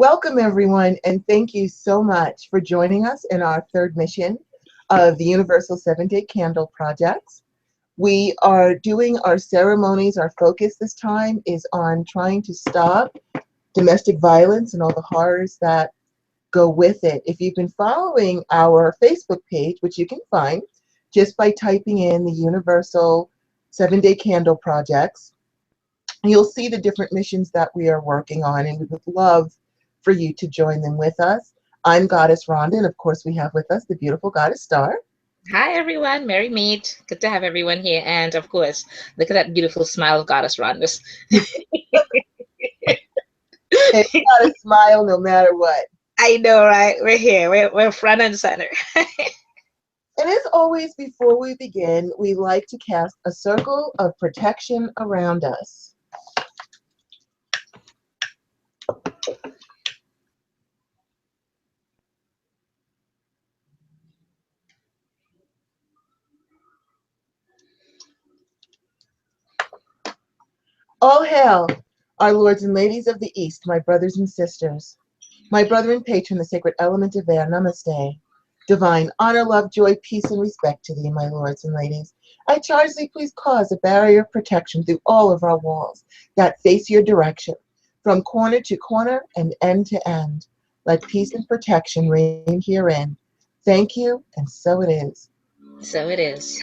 Welcome, everyone, and thank you so much for joining us in our third mission of the Universal 7-Day Candle Projects. We are doing our ceremonies. Our focus this time is on trying to stop domestic violence and all the horrors that go with it. If you've been following our Facebook page, which you can find just by typing in the Universal 7-Day Candle Projects, you'll see the different missions that we are working on, and we would love for you to join them with us. I'm Goddess Rhonda, and of course we have with us the beautiful Goddess Star. Hi everyone, merry meet. Good to have everyone here. And of course, look at that beautiful smile of Goddess Rhonda's. And you gotta smile no matter what. I know, right? We're here. We're front and center. And as always, before we begin, we like to cast a circle of protection around us. All hail, our lords and ladies of the East, my brothers and sisters. My brother and patron, the sacred element of air, namaste. Divine honor, love, joy, peace, and respect to thee, my lords and ladies. I charge thee, please cause a barrier of protection through all of our walls that face your direction, from corner to corner and end to end. Let peace and protection reign herein. Thank you, and so it is. So it is.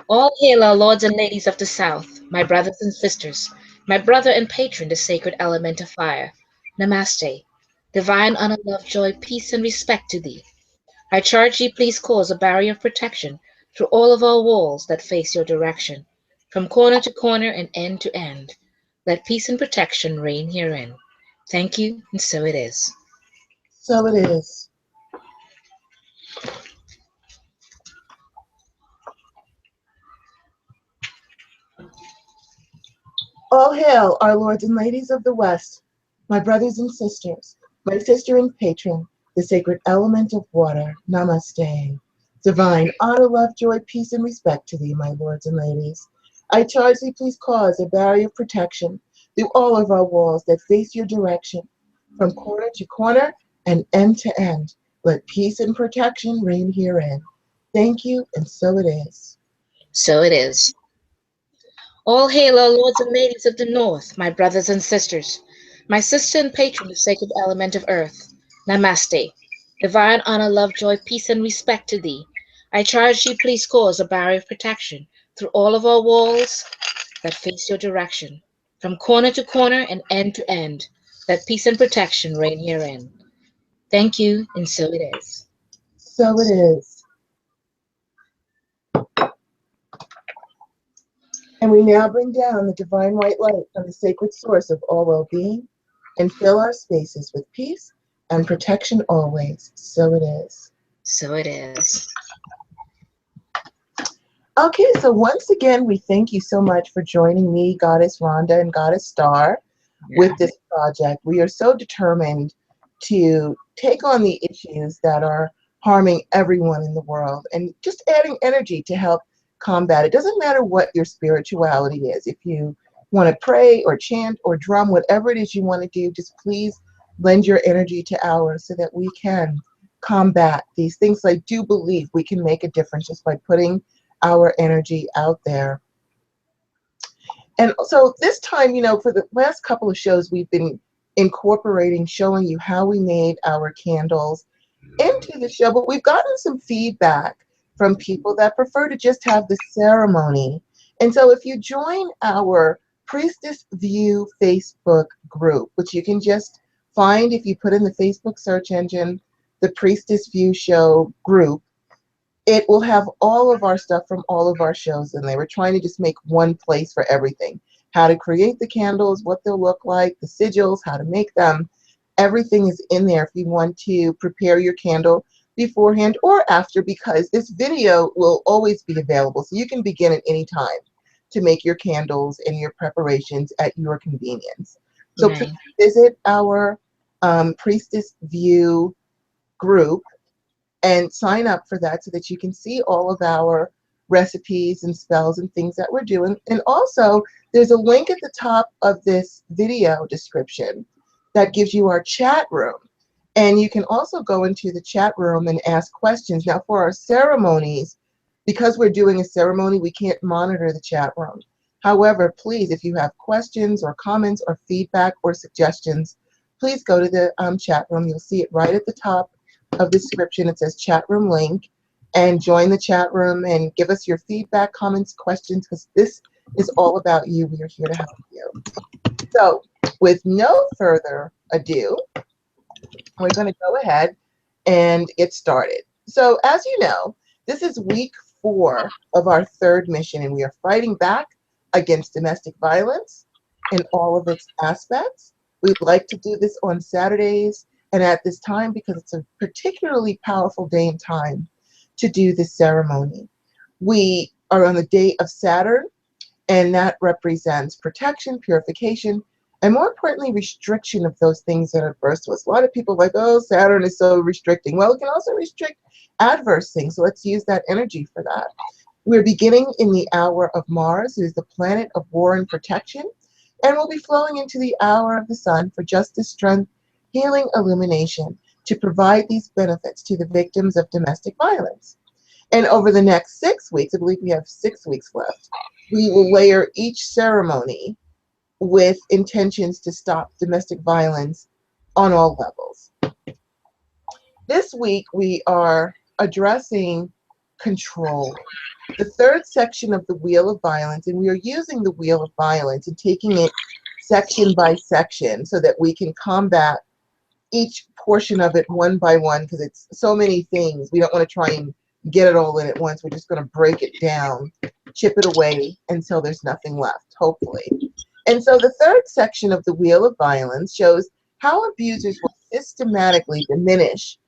All hail our lords and ladies of the South, my brothers and sisters, my brother and patron, the sacred element of fire. Namaste. Divine honor, love, joy, peace, and respect to thee. I charge ye, please cause a barrier of protection through all of our walls that face your direction, from corner to corner and end to end. Let peace and protection reign herein. Thank you, and so it is. So it is. All hail, our lords and ladies of the West, my brothers and sisters, my sister and patron, the sacred element of water. Namaste. Divine honor, love, joy, peace, and respect to thee, my lords and ladies. I charge thee, please cause a barrier of protection through all of our walls that face your direction, from corner to corner and end to end. Let peace and protection reign herein. Thank you, and so it is. So it is. All hail our lords and ladies of the North, my brothers and sisters, my sister and patron, the sacred element of earth. Namaste. Divine honor, love, joy, peace, and respect to thee. I charge thee, please cause a barrier of protection through all of our walls that face your direction, from corner to corner and end to end. Let peace and protection reign herein. Thank you, and so it is. So it is. And we now bring down the divine white light from the sacred source of all well-being and fill our spaces with peace and protection always. So it is. So it is. Okay, so once again, we thank you so much for joining me, Goddess Rhonda and Goddess Star, with this project. We are so determined to take on the issues that are harming everyone in the world and just adding energy to help combat. It doesn't matter what your spirituality is. If you want to pray or chant or drum, whatever it is you want to do, just please lend your energy to ours so that we can combat these things. I do believe we can make a difference just by putting our energy out there. And so this time, for the last couple of shows, we've been incorporating, showing you how we made our candles into the show, but we've gotten some feedback from people that prefer to just have the ceremony. And so if you join our Priestess View Facebook group, which you can just find if you put in the Facebook search engine, the Priestess View Show group, it will have all of our stuff from all of our shows in there. We're trying to just make one place for everything. How to create the candles, what they'll look like, the sigils, how to make them. Everything is in there if you want to prepare your candle beforehand or after, because this video will always be available. So you can begin at any time to make your candles and your preparations at your convenience. So please visit our Priestess View group and sign up for that so that you can see all of our recipes and spells and things that we're doing. And also, there's a link at the top of this video description that gives you our chat room. And you can also go into the chat room and ask questions. Now, for our ceremonies, because we're doing a ceremony, we can't monitor the chat room. However, please, if you have questions or comments or feedback or suggestions, please go to the chat room. You'll see it right at the top of the description. It says chat room link, and join the chat room and give us your feedback, comments, questions, because this is all about you. We are here to help you. So with no further ado, we're going to go ahead and get started. So as you know, this is week 4 of our 3rd mission, and we are fighting back against domestic violence in all of its aspects. We'd like to do this on Saturdays and at this time because it's a particularly powerful day and time to do this ceremony. We are on the day of Saturn, and that represents protection, purification, and more importantly, restriction of those things that are adverse to us. A lot of people are like, oh, Saturn is so restricting. Well, it can also restrict adverse things, so let's use that energy for that. We're beginning in the hour of Mars, who is the planet of war and protection, and we'll be flowing into the hour of the Sun for justice, strength, healing, illumination, to provide these benefits to the victims of domestic violence. And over the next 6 weeks, I believe we have 6 weeks left, we will layer each ceremony with intentions to stop domestic violence on all levels. This week, we are addressing control, the 3rd section of the Wheel of Violence, and we are using the Wheel of Violence and taking it section by section so that we can combat each portion of it one by one, because it's so many things. We don't want to try and get it all in at once. We're just going to break it down, chip it away until there's nothing left, hopefully. And so the 3rd section of the Wheel of Violence shows how abusers will systematically diminish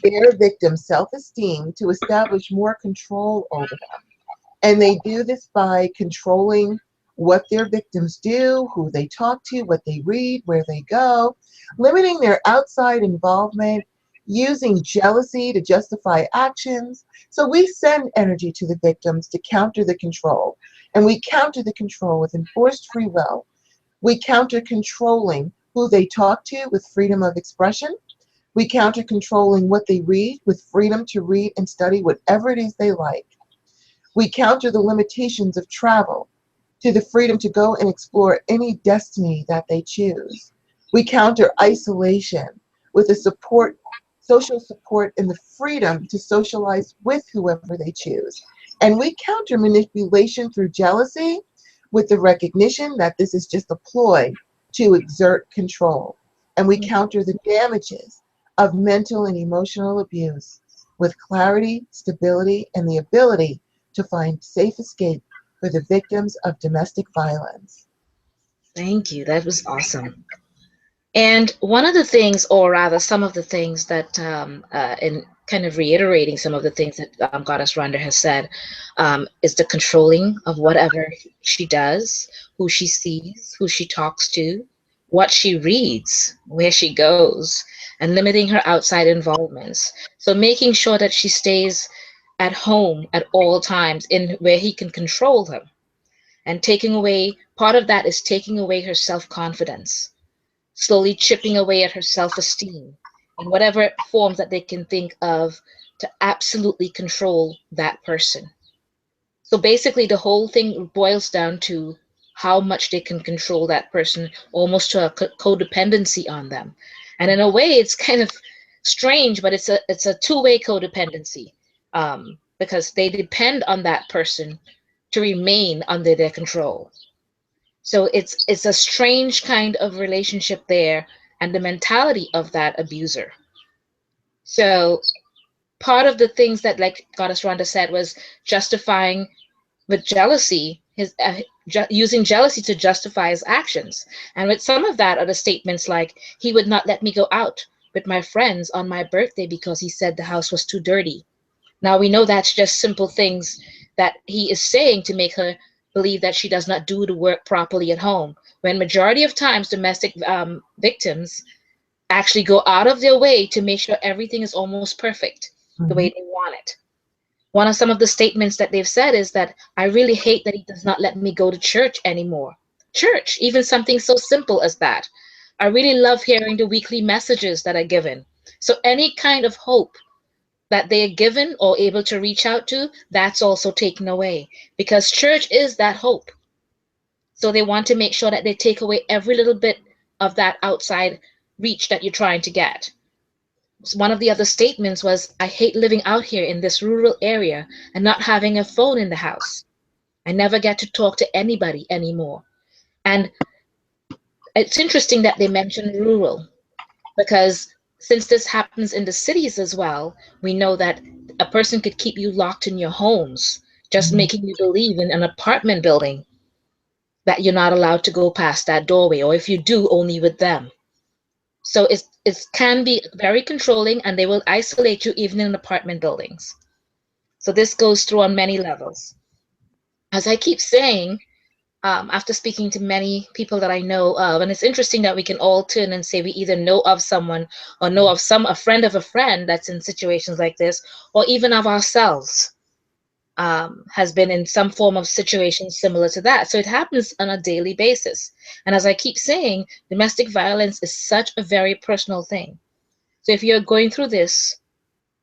their victims' self-esteem to establish more control over them. And they do this by controlling what their victims do, who they talk to, what they read, where they go, limiting their outside involvement, using jealousy to justify actions. So we send energy to the victims to counter the control. And we counter the control with enforced free will. We counter controlling who they talk to with freedom of expression. We counter controlling what they read with freedom to read and study whatever it is they like. We counter the limitations of travel to the freedom to go and explore any destiny that they choose. We counter isolation with the support, social support, and the freedom to socialize with whoever they choose. And we counter manipulation through jealousy with the recognition that this is just a ploy to exert control. And we counter the damages of mental and emotional abuse with clarity, stability, and the ability to find safe escape for the victims of domestic violence. Thank you. That was awesome. And one of the things, or rather some of the things that, in kind of reiterating some of the things that Goddess Rhonda has said, is the controlling of whatever she does, who she sees, who she talks to, what she reads, where she goes, and limiting her outside involvements. So making sure that she stays at home at all times in where he can control her. And taking away, part of that is taking away her self-confidence, slowly chipping away at her self-esteem in whatever forms that they can think of to absolutely control that person. So basically, the whole thing boils down to how much they can control that person, almost to a codependency on them. And in a way, it's kind of strange, but it's a two-way codependency, because they depend on that person to remain under their control. So it's a strange kind of relationship there, and the mentality of that abuser. So part of the things that, like Goddess Rhonda said, was justifying with jealousy, using jealousy to justify his actions. And with some of that are the statements like, he would not let me go out with my friends on my birthday because he said the house was too dirty. Now we know that's just simple things that he is saying to make her believe that she does not do the work properly at home, when majority of times domestic victims actually go out of their way to make sure everything is almost perfect the way they want it. One of some of the statements that they've said is that I really hate that he does not let me go to church anymore. Church, even something so simple as that. I really love hearing the weekly messages that are given. So any kind of hope that they are given or able to reach out to, that's also taken away because church is that hope. So they want to make sure that they take away every little bit of that outside reach that you're trying to get. One of the other statements was, I hate living out here in this rural area and not having a phone in the house. I never get to talk to anybody anymore. And it's interesting that they mentioned rural because since this happens in the cities as well, we know that a person could keep you locked in your homes, just making you believe in an apartment building that you're not allowed to go past that doorway, or if you do, only with them. So it can be very controlling, and they will isolate you even in apartment buildings. So this goes through on many levels. As I keep saying, after speaking to many people that I know of, and it's interesting that we can all turn and say we either know of someone or know of a friend of a friend that's in situations like this, or even of ourselves has been in some form of situation similar to that. So it happens on a daily basis. And as I keep saying, domestic violence is such a very personal thing. So if you're going through this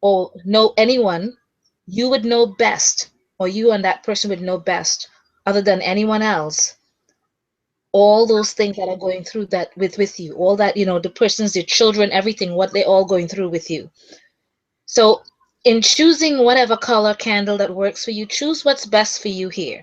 or know anyone, you would know best, or you and that person would know best, other than anyone else, all those things that are going through that with you, all that, the persons, the children, everything, what they're all going through with you. So in choosing whatever color candle that works for you, choose what's best for you here.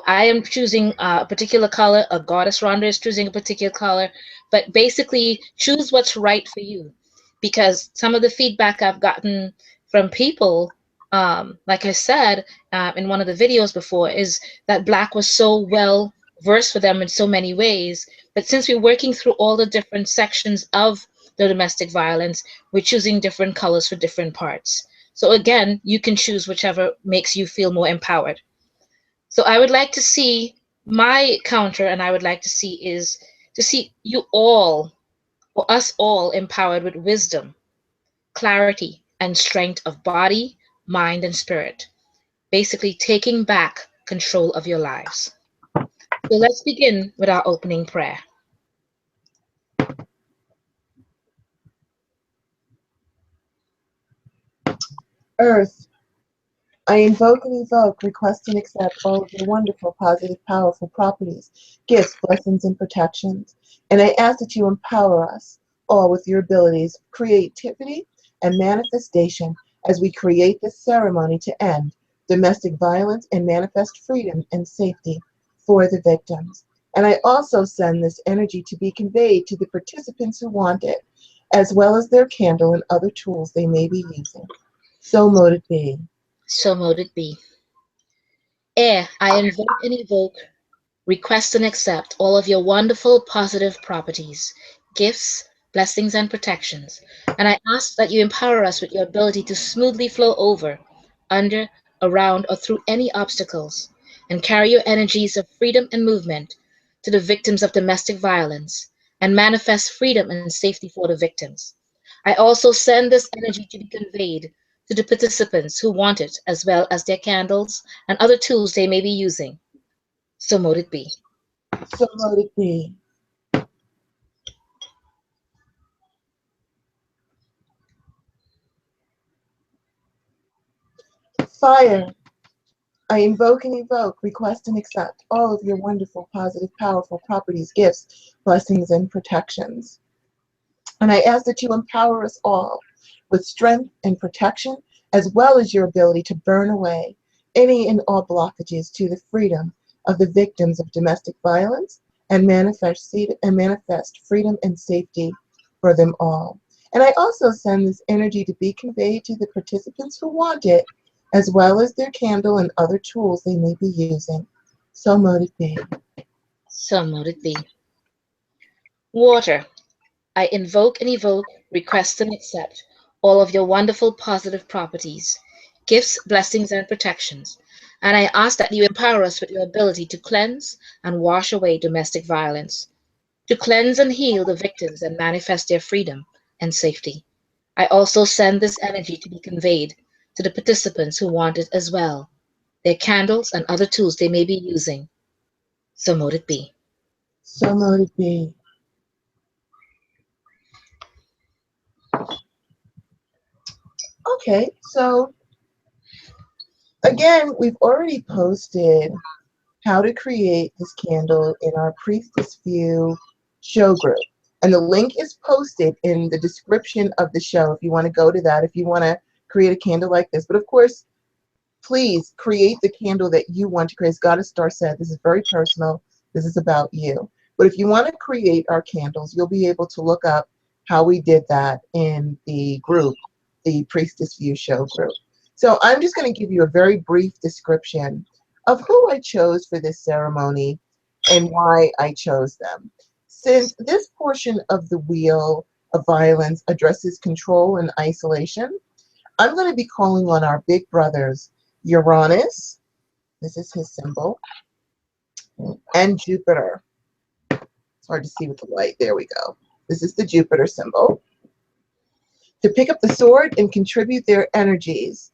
I am choosing a particular color, a goddess Rhonda is choosing a particular color, but basically choose what's right for you. Because some of the feedback I've gotten from people, like I said in one of the videos before, is that black was so well versed for them in so many ways. But since we're working through all the different sections of the domestic violence, we're choosing different colors for different parts. So again, you can choose whichever makes you feel more empowered. So I would like to see my counter, and I would like to see is to see you all, or us all, empowered with wisdom, clarity, and strength of body, mind, and spirit. Basically, taking back control of your lives. So let's begin with our opening prayer. Earth, I invoke and evoke, request and accept all of your wonderful, positive, powerful properties, gifts, blessings, and protections. And I ask that you empower us all with your abilities, creativity, and manifestation as we create this ceremony to end domestic violence and manifest freedom and safety for the victims. And I also send this energy to be conveyed to the participants who want it, as well as their candle and other tools they may be using. So mote it be. So mote it be. Air, I invoke and evoke, request and accept all of your wonderful positive properties, gifts, blessings, and protections. And I ask that you empower us with your ability to smoothly flow over, under, around, or through any obstacles, and carry your energies of freedom and movement to the victims of domestic violence, and manifest freedom and safety for the victims. I also send this energy to be conveyed to the participants who want it, as well as their candles and other tools they may be using. So mote it be. So mote it be. Fire, I invoke and evoke, request and accept all of your wonderful, positive, powerful properties, gifts, blessings, and protections. And I ask that you empower us all with strength and protection, as well as your ability to burn away any and all blockages to the freedom of the victims of domestic violence and manifest freedom and safety for them all. And I also send this energy to be conveyed to the participants who want it, as well as their candle and other tools they may be using. So mote it be. So mote it be. Water, I invoke and evoke, request and accept all of your wonderful positive properties, gifts, blessings, and protections. And I ask that you empower us with your ability to cleanse and wash away domestic violence, to cleanse and heal the victims and manifest their freedom and safety. I also send this energy to be conveyed to the participants who want it as well, their candles and other tools they may be using. So mote it be. So mote it be. Okay, so again, we've already posted how to create this candle in our Priestess View show group. And the link is posted in the description of the show if you want to go to that, if you want to create a candle like this. But of course, please create the candle that you want to create. As Goddess Star said, this is very personal. This is about you. But if you want to create our candles, you'll be able to look up how we did that in the group, the Priestess View show group. So I'm just going to give you a very brief description of who I chose for this ceremony and why I chose them. Since this portion of the Wheel of Violence addresses control and isolation, I'm going to be calling on our big brothers, Uranus, this is his symbol, and Jupiter. It's hard to see with the light. There we go. This is the Jupiter symbol. To pick up the sword and contribute their energies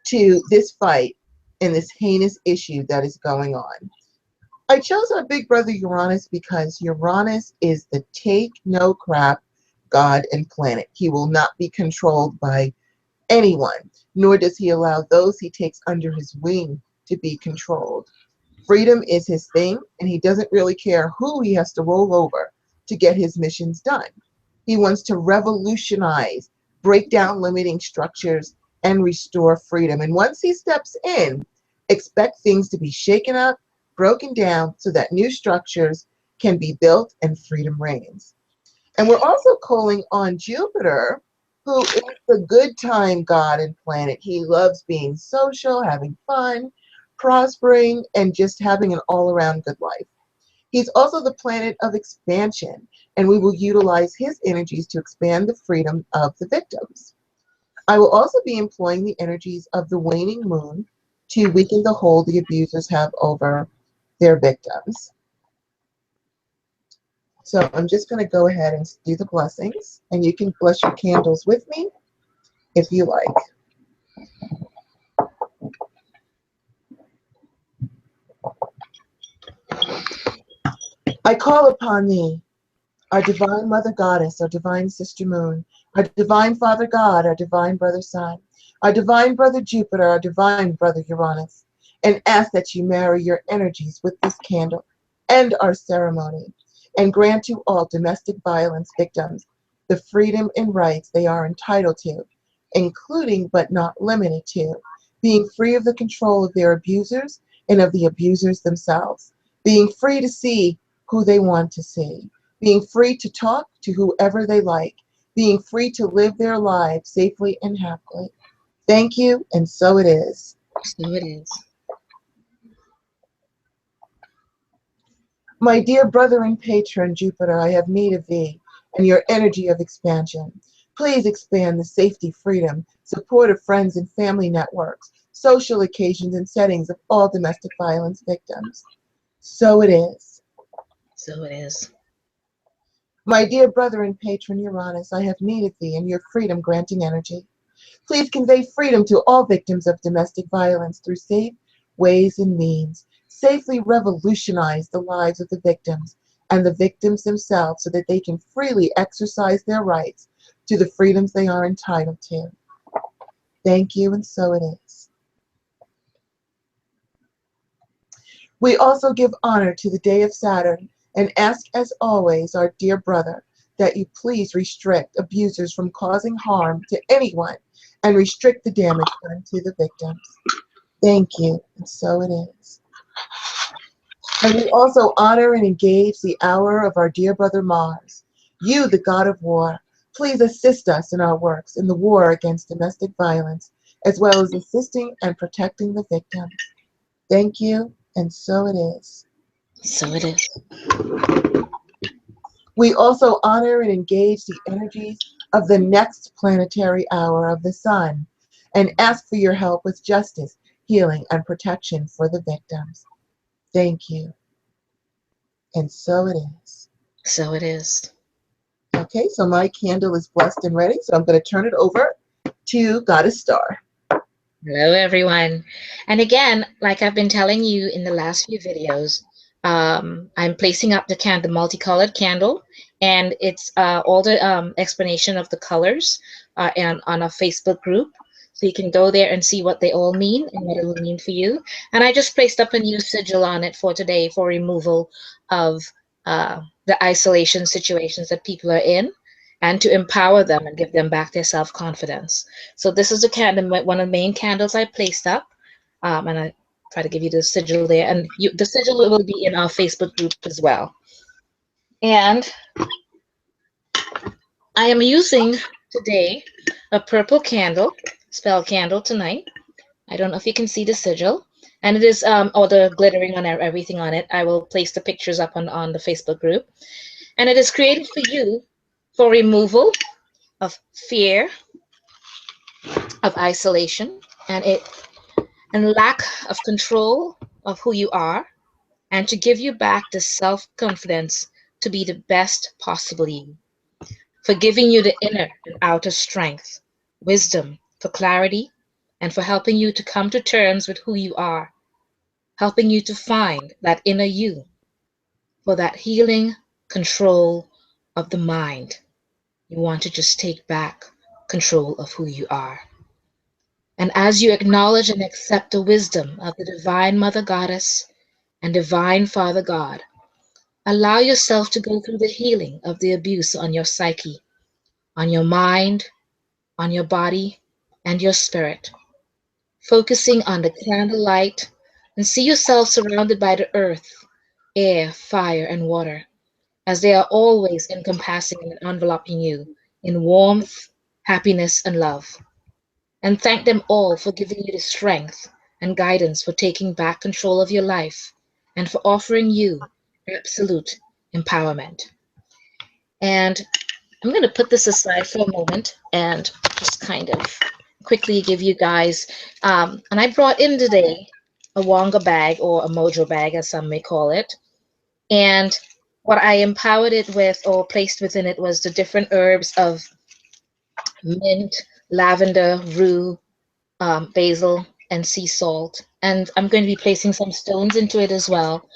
to this fight and this heinous issue that is going on. I chose our big brother Uranus because Uranus is the take no crap god and planet. He will not be controlled by anyone, nor does he allow those he takes under his wing to be controlled. Freedom is his thing, and he doesn't really care who he has to roll over to get his missions done. He wants to revolutionize, break down limiting structures, and restore freedom. And once he steps in, expect things to be shaken up, broken down, so that new structures can be built and freedom reigns. And we're also calling on Jupiter, who is the good time god and planet. He loves being social, having fun, prospering, and just having an all-around good life. He's also the planet of expansion, and we will utilize his energies to expand the freedom of the victims. I will also be employing the energies of the waning moon to weaken the hold the abusers have over their victims. So I'm just going to go ahead and do the blessings, and you can bless your candles with me if you like. I call upon thee, our divine Mother Goddess, our divine Sister Moon, our divine Father God, our divine Brother Sun, our divine Brother Jupiter, our divine Brother Uranus, and ask that you marry your energies with this candle and our ceremony, and grant to all domestic violence victims the freedom and rights they are entitled to, including but not limited to being free of the control of their abusers and of the abusers themselves, being free to see who they want to see, being free to talk to whoever they like, being free to live their lives safely and happily. Thank you, and so it is. So it is. My dear brother and patron Jupiter, I have need of thee and your energy of expansion. Please expand the safety, freedom, support of friends and family networks, social occasions and settings of all domestic violence victims. So it is. So it is. My dear brother and patron Uranus, I have need of thee and your freedom granting energy. Please convey freedom to all victims of domestic violence through safe ways and means. Safely revolutionize the lives of the victims and the victims themselves so that they can freely exercise their rights to the freedoms they are entitled to. Thank you, and so it is. We also give honor to the day of Saturn and ask, as always, our dear brother, that you please restrict abusers from causing harm to anyone and restrict the damage done to the victims. Thank you, and so it is. And we also honor and engage the hour of our dear brother Mars. You, the god of war, please assist us in our works in the war against domestic violence, as well as assisting and protecting the victims. Thank you, and so it is. So it is. We also honor and engage the energies of the next planetary hour of the sun and ask for your help with justice, healing, and protection for the victims. Thank you. And so it is. So it is. Okay, so my candle is blessed and ready, so I'm going to turn it over to Goddess Star. Hello, everyone. And again, like I've been telling you in the last few videos, I'm placing up the multicolored candle, and it's all the explanation of the colors and on a Facebook group. So you can go there and see what they all mean and what it will mean for you. And I just placed up a new sigil on it for today for removal of the isolation situations that people are in and to empower them and give them back their self-confidence. So this is the candle, one of the main candles I placed up. And I try to give you the sigil there. And the sigil will be in our Facebook group as well. And I am using today a purple candle, spell candle tonight. I don't know if you can see the sigil. And it is all the glittering on everything on it. I will place the pictures up on the Facebook group. And it is created for you for removal of fear, of isolation, and lack of control of who you are, and to give you back the self-confidence to be the best possible you, for giving you the inner and outer strength, wisdom, for clarity, and for helping you to come to terms with who you are, helping you to find that inner you, for that healing control of the mind. You want to just take back control of who you are. And as you acknowledge and accept the wisdom of the Divine Mother Goddess and Divine Father God, allow yourself to go through the healing of the abuse on your psyche, on your mind, on your body, and your spirit, focusing on the candlelight, and see yourself surrounded by the earth, air, fire, and water, as they are always encompassing and enveloping you in warmth, happiness, and love. And thank them all for giving you the strength and guidance for taking back control of your life and for offering you absolute empowerment. And I'm going to put this aside for a moment and just kind of quickly give you guys. And I brought in today a Wonga bag or a Mojo bag, as some may call it. And what I empowered it with or placed within it was the different herbs of mint, lavender, rue, basil, and sea salt. And I'm going to be placing some stones into it as well.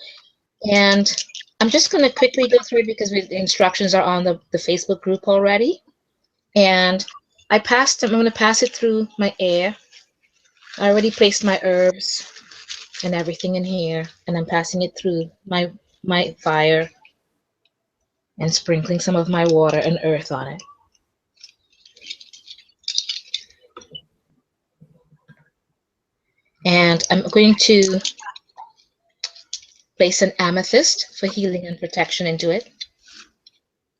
And I'm just going to quickly go through it because the instructions are on the Facebook group already. And I'm going to pass it through my air. I already placed my herbs and everything in here, and I'm passing it through my fire and sprinkling some of my water and earth on it. And I'm going to place an amethyst for healing and protection into it,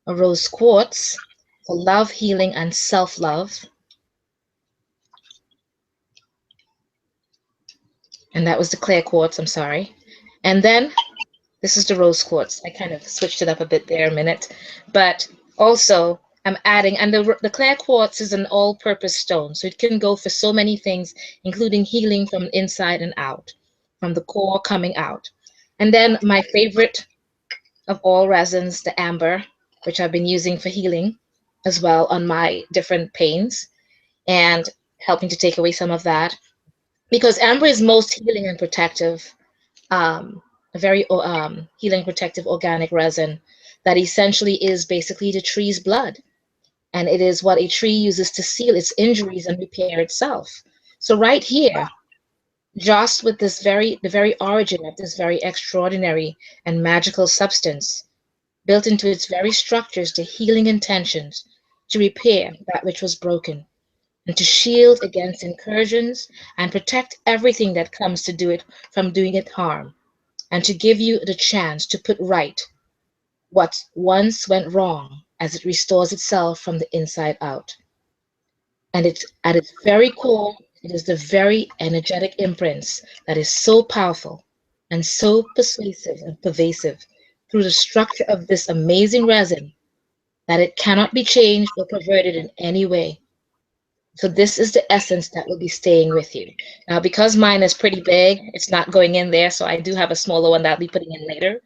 a rose quartz for love, healing, and self-love. And that was the clear quartz, I'm sorry. And then this is the rose quartz. I kind of switched it up a bit there a minute. But also, I'm adding, and the clear quartz is an all-purpose stone. So it can go for so many things, including healing from inside and out, from the core coming out. And then my favorite of all resins, the amber, which I've been using for healing as well on my different pains and helping to take away some of that. Because amber is most healing and protective, a very healing, protective organic resin that essentially is basically the tree's blood. And it is what a tree uses to seal its injuries and repair itself. So right here, just with the very origin of this very extraordinary and magical substance, built into its very structures the healing intentions to repair that which was broken and to shield against incursions and protect everything that comes to do it from doing it harm, and to give you the chance to put right what once went wrong as it restores itself from the inside out. And it's at its very core, it is the very energetic imprints that is so powerful and so persuasive and pervasive through the structure of this amazing resin that it cannot be changed or perverted in any way. So this is the essence that will be staying with you. Now, because mine is pretty big, it's not going in there, so I do have a smaller one that I'll be putting in later.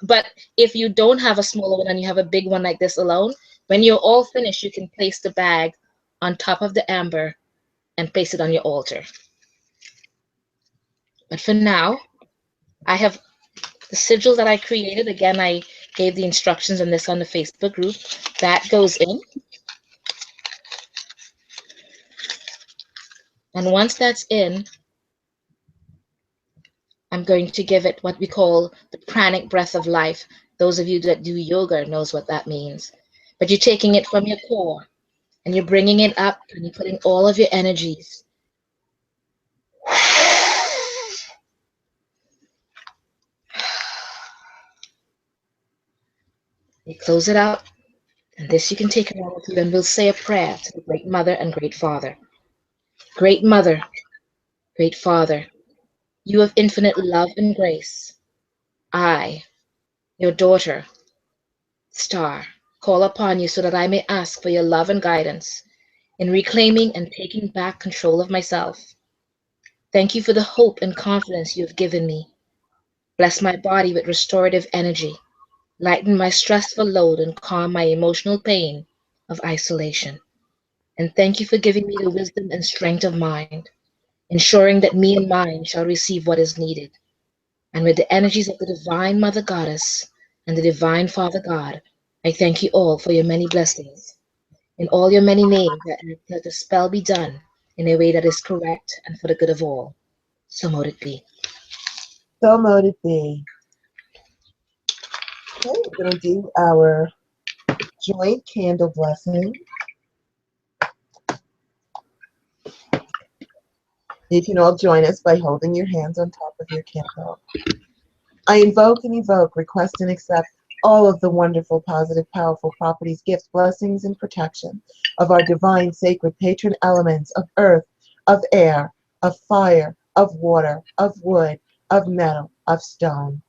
But if you don't have a smaller one and you have a big one like this alone, when you're all finished, you can place the bag on top of the amber and place it on your altar. But for now, I have the sigil that I created. Again, I gave the instructions on this on the Facebook group. That goes in. And once that's in, I'm going to give it what we call the pranic breath of life. Those of you that do yoga knows what that means. But you're taking it from your core and you're bringing it up and you're putting all of your energies. You close it out, and this you can take around with you, and we'll say a prayer to the Great Mother and Great Father. Great Mother, Great Father, you of infinite love and grace, I, your daughter, Star, call upon you so that I may ask for your love and guidance in reclaiming and taking back control of myself. Thank you for the hope and confidence you have given me. Bless my body with restorative energy, lighten my stressful load, and calm my emotional pain of isolation. And thank you for giving me the wisdom and strength of mind, ensuring that me and mine shall receive what is needed. And with the energies of the Divine Mother Goddess and the Divine Father God, I thank you all for your many blessings. In all your many names, that let the spell be done in a way that is correct and for the good of all. So mote it be. So mote it be. Okay, we're going to do our joint candle blessing. You can all join us by holding your hands on top of your candle. I invoke and evoke, request and accept all of the wonderful, positive, powerful properties, gifts, blessings, and protection of our divine, sacred patron elements of earth, of air, of fire, of water, of wood, of metal, of stone.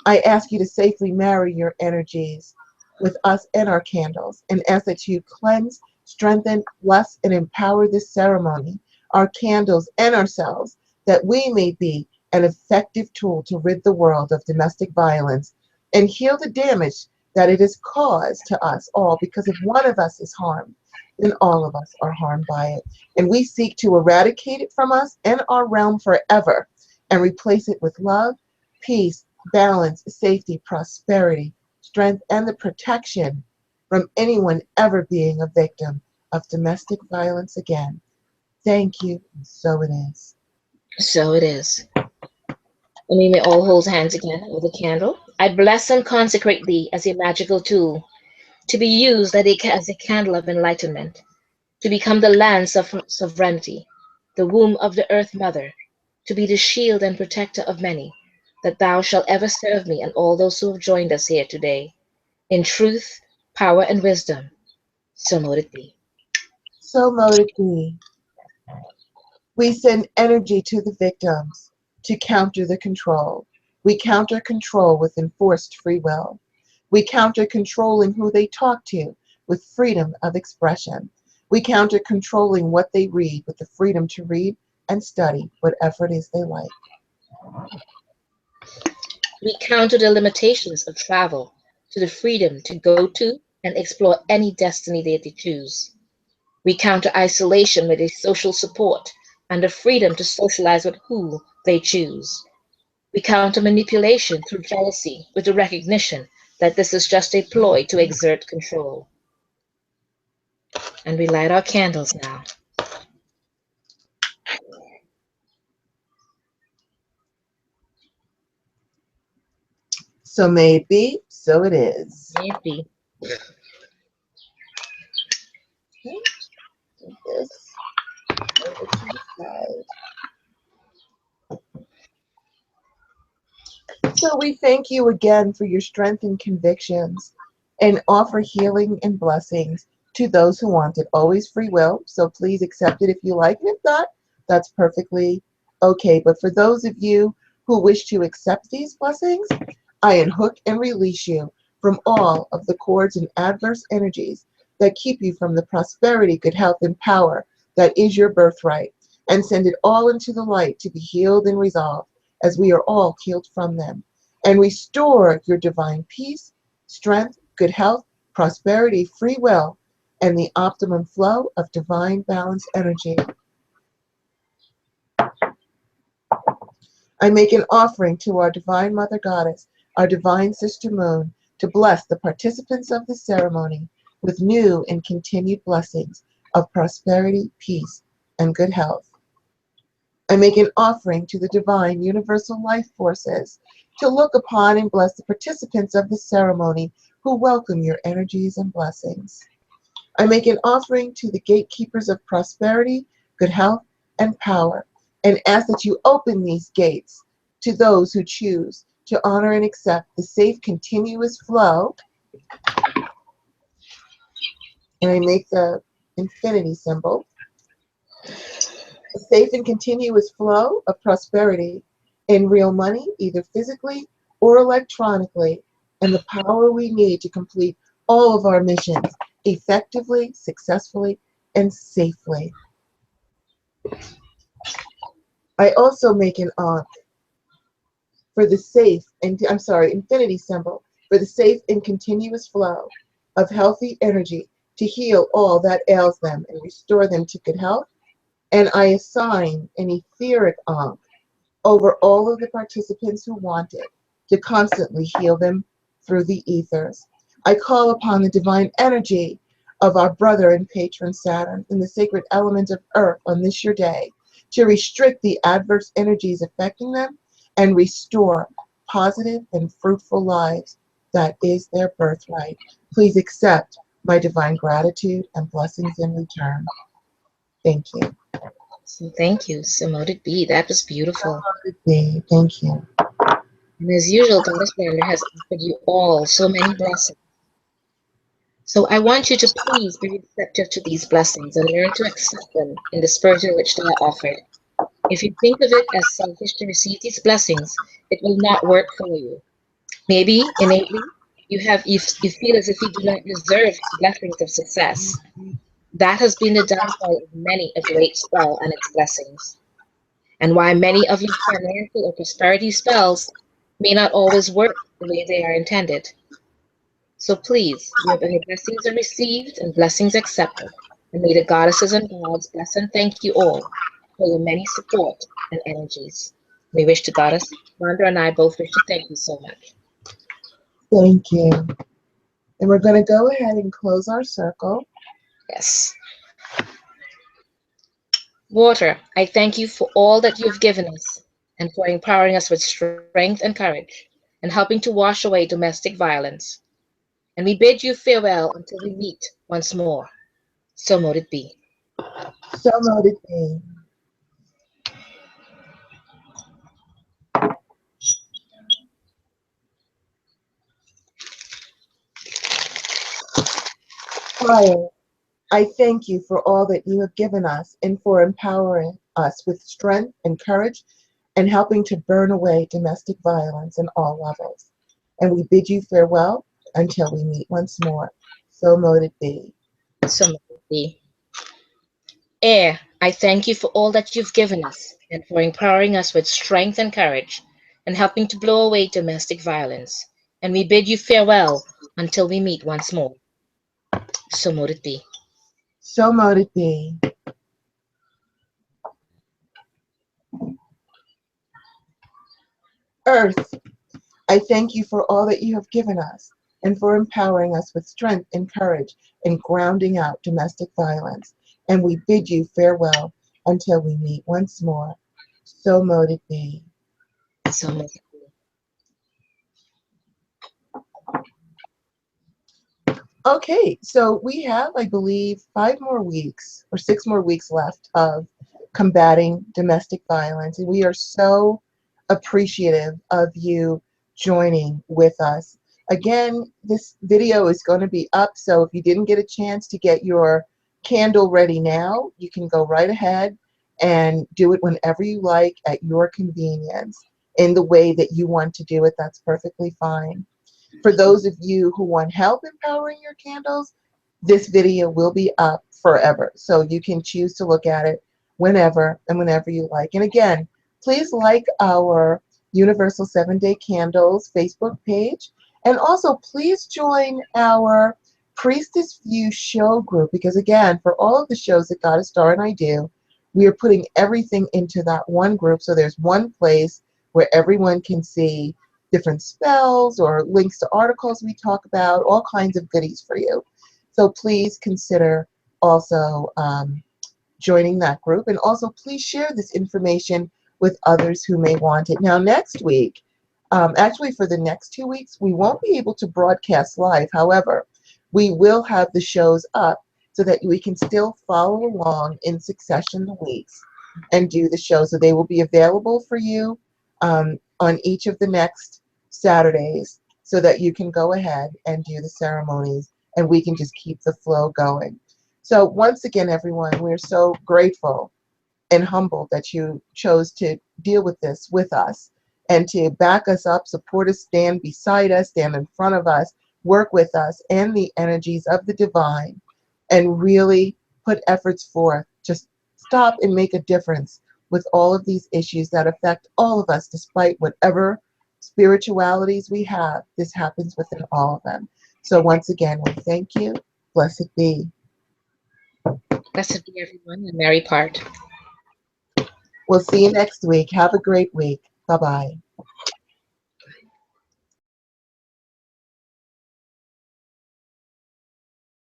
I ask you to safely marry your energies with us and our candles, and ask that you cleanse, strengthen, bless, and empower this ceremony, our candles, and ourselves, that we may be an effective tool to rid the world of domestic violence and heal the damage that it has caused to us all, because if one of us is harmed, then all of us are harmed by it. And we seek to eradicate it from us and our realm forever and replace it with love, peace, balance, safety, prosperity, strength, and the protection from anyone ever being a victim of domestic violence again. Thank you, and so it is. So it is. And we may all hold hands again with a candle. I bless and consecrate thee as a magical tool to be used as a candle of enlightenment, to become the land's sovereignty, the womb of the earth mother, to be the shield and protector of many, that thou shalt ever serve me and all those who have joined us here today, in truth, power, and wisdom. So mote it be. So mote it be. We send energy to the victims to counter the control. We counter control with enforced free will. We counter controlling who they talk to with freedom of expression. We counter controlling what they read with the freedom to read and study whatever it is they like. We counter the limitations of travel to the freedom to go to and explore any destiny that they choose. We counter isolation with a social support and the freedom to socialize with who they choose. We counter manipulation through jealousy with the recognition that this is just a ploy to exert control. And we light our candles now. So may it be, so it is. May it be. Okay, do this over to the side. So we thank you again for your strength and convictions, and offer healing and blessings to those who want it. Always free will, so please accept it if you like, and if not, that's perfectly okay. But for those of you who wish to accept these blessings, I unhook and release you from all of the cords and adverse energies that keep you from the prosperity, good health, and power that is your birthright, and send it all into the light to be healed and resolved, as we are all healed from them, and restore your divine peace, strength, good health, prosperity, free will, and the optimum flow of divine balance energy. I make an offering to our Divine Mother Goddess, our Divine Sister Moon, to bless the participants of the ceremony with new and continued blessings of prosperity, peace, and good health. I make an offering to the divine universal life forces to look upon and bless the participants of this ceremony who welcome your energies and blessings. I make an offering to the gatekeepers of prosperity, good health, and power, and ask that you open these gates to those who choose to honor and accept the safe, continuous flow. And I make the infinity symbol, a safe and continuous flow of prosperity in real money, either physically or electronically, and the power we need to complete all of our missions effectively, successfully, and safely. I also make an for the safe and infinity symbol for the safe and continuous flow of healthy energy to heal all that ails them and restore them to good health. And I assign an etheric ankh over all of the participants who want it to constantly heal them through the ethers. I call upon the divine energy of our brother and patron Saturn in the sacred element of Earth on this your day to restrict the adverse energies affecting them and restore positive and fruitful lives. That is their birthright. Please accept my divine gratitude and blessings in return. Thank you. So thank you. So mote it be. That was beautiful. Thank you. And as usual, Goddess Brenda has offered you all so many blessings. So I want you to please be receptive to these blessings and learn to accept them in the spirit in which they are offered. If you think of it as selfish to receive these blessings, it will not work for you. Maybe innately you feel as if you do not deserve the blessings of success. That has been the downfall of many a great spell and its blessings, and why many of your financial or prosperity spells may not always work the way they are intended. So please, your blessings are received and blessings accepted, and may the goddesses and gods bless and thank you all for your many support and energies. We wish to Goddess Rhonda and I both wish to thank you so much. Thank you. And we're going to go ahead and close our circle. Yes. Water, I thank you for all that you have given us and for empowering us with strength and courage and helping to wash away domestic violence. And we bid you farewell until we meet once more. So mote it be. So noted be. Fire, I thank you for all that you have given us and for empowering us with strength and courage and helping to burn away domestic violence in all levels. And we bid you farewell until we meet once more. So mote it be. So mote it be. Air, I thank you for all that you've given us and for empowering us with strength and courage and helping to blow away domestic violence. And we bid you farewell until we meet once more. So mote it be. So mote it be. Earth, I thank you for all that you have given us and for empowering us with strength and courage and grounding out domestic violence. And we bid you farewell until we meet once more. So mote it be. So mote it be. Okay, so we have, I believe, 5 more weeks or 6 more weeks left of combating domestic violence. And we are so appreciative of you joining with us. Again, this video is going to be up, so if you didn't get a chance to get your candle ready now, you can go right ahead and do it whenever you like at your convenience in the way that you want to do it. That's perfectly fine. For those of you who want help empowering your candles, this video will be up forever. So you can choose to look at it whenever and whenever you like. And again, please like our Universal 7-Day Candles Facebook page. And also please join our Priestess View show group, because again, for all of the shows that Goddess Star and I do, we are putting everything into that one group. So there's one place where everyone can see different spells or links to articles we talk about, all kinds of goodies for you. So please consider also joining that group. And also, please share this information with others who may want it. Now, next week, actually for the next 2 weeks, we won't be able to broadcast live. However, we will have the shows up so that we can still follow along in succession the weeks and do the show. So they will be available for you on each of the next Saturdays so that you can go ahead and do the ceremonies and we can just keep the flow going. So once again, everyone, we're so grateful and humbled that you chose to deal with this with us and to back us up, support us, stand beside us, stand in front of us, work with us and the energies of the divine, and really put efforts forth to stop and make a difference with all of these issues that affect all of us, despite whatever spiritualities we have. This happens within all of them. So once again, we thank you. Blessed be. Blessed be everyone and merry part. We'll see you next week. Have a great week. Bye-bye.